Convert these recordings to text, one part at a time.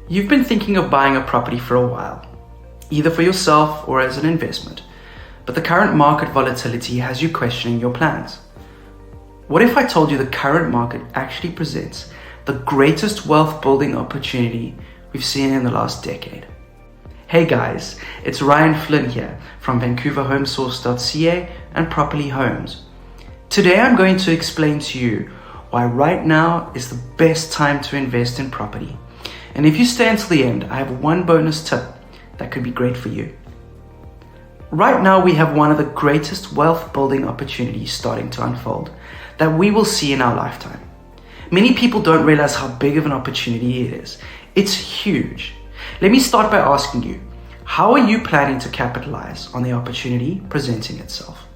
You've been thinking of buying a property for a while, either for yourself or as an investment, but the current market volatility has you questioning your plans. What if I told you the current market actually presents the greatest wealth building opportunity we've seen in the last decade? Hey guys, it's Ryan Flynn here from VancouverHomesource.ca and Properly Homes. Today I'm going to explain to you why right now is the best time to invest in property. And if you stay until the end, I have one bonus tip that could be great for you. Right now we have one of the greatest wealth building opportunities starting to unfold that we will see in our lifetime. Many people don't realize how big of an opportunity it is. It's huge. Let me start by asking you, how are you planning to capitalize on the opportunity presenting itself?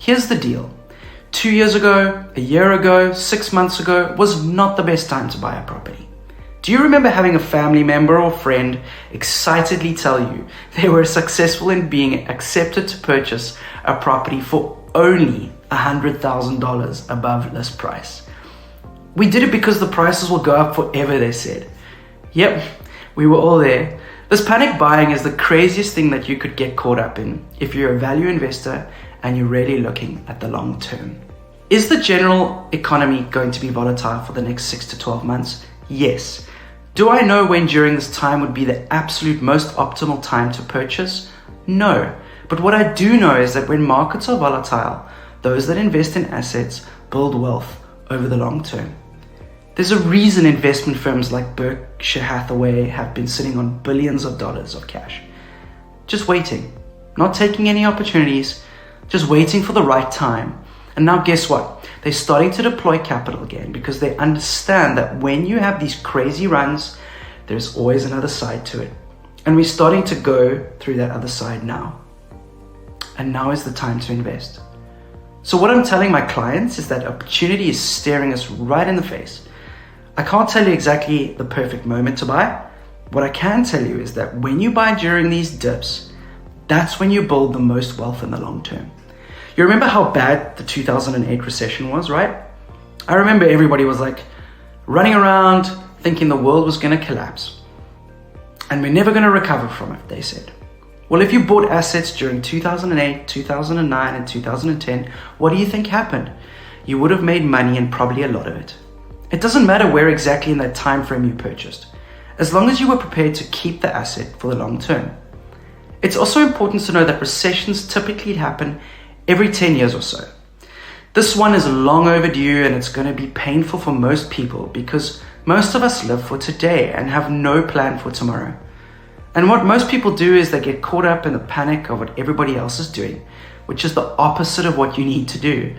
Here's the deal. 2 years ago, a year ago, 6 months ago was not the best time to buy a property. Do you remember having a family member or friend excitedly tell you they were successful in being accepted to purchase a property for only $100,000 above list price? We did it because the prices will go up forever, they said. Yep, we were all there. This panic buying is the craziest thing that you could get caught up in if you're a value investor and you're really looking at the long term. Is the general economy going to be volatile for the next 6 to 12 months? Yes. Do I know when during this time would be the absolute most optimal time to purchase? No. But what I do know is that when markets are volatile, those that invest in assets build wealth over the long term. There's a reason investment firms like Berkshire Hathaway have been sitting on billions of dollars of cash. Just waiting, not taking any opportunities, just waiting for the right time. And now guess what? They're starting to deploy capital again because they understand that when you have these crazy runs, there's always another side to it. And we're starting to go through that other side now. And now is the time to invest. So what I'm telling my clients is that opportunity is staring us right in the face. I can't tell you exactly the perfect moment to buy. What I can tell you is that when you buy during these dips, that's when you build the most wealth in the long term. You remember how bad the 2008 recession was, right? I remember everybody was like running around thinking the world was going to collapse. And we're never going to recover from it, they said. Well, if you bought assets during 2008, 2009, and 2010, what do you think happened? You would have made money, and probably a lot of it. It doesn't matter where exactly in that time frame you purchased, as long as you were prepared to keep the asset for the long term. It's also important to know that recessions typically happen every 10 years or so. This one is long overdue, and it's going to be painful for most people because most of us live for today and have no plan for tomorrow. And what most people do is they get caught up in the panic of what everybody else is doing, which is the opposite of what you need to do.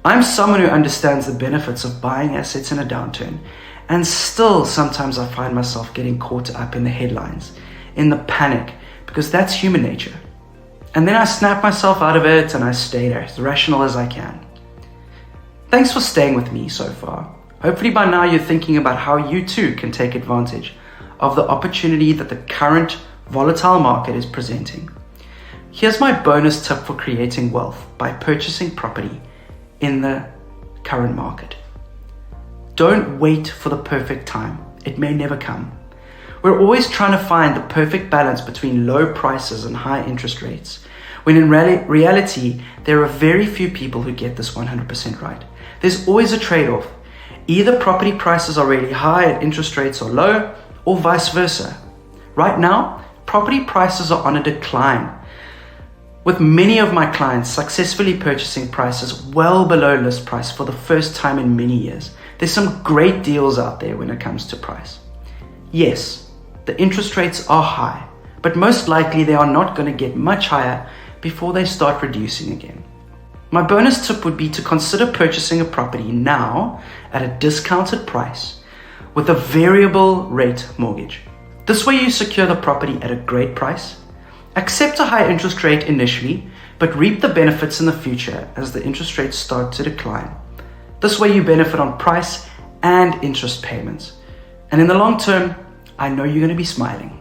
I'm someone who understands the benefits of buying assets in a downturn, and still sometimes I find myself getting caught up in the headlines, in the panic, because that's human nature. And then I snap myself out of it and I stay as rational as I can. Thanks for staying with me so far. Hopefully by now you're thinking about how you too can take advantage of the opportunity that the current volatile market is presenting. Here's my bonus tip for creating wealth by purchasing property in the current market. Don't wait for the perfect time. It may never come. We're always trying to find the perfect balance between low prices and high interest rates, when in reality, there are very few people who get this 100% right. There's always a trade-off. Either property prices are really high and interest rates are low, or vice versa. Right now, property prices are on a decline, with many of my clients successfully purchasing prices well below list price for the first time in many years. There's some great deals out there when it comes to price. Yes, the interest rates are high, but most likely they are not going to get much higher before they start reducing again. My bonus tip would be to consider purchasing a property now at a discounted price with a variable rate mortgage. This way you secure the property at a great price, accept a high interest rate initially, but reap the benefits in the future as the interest rates start to decline. This way you benefit on price and interest payments. And in the long term, I know you're going to be smiling.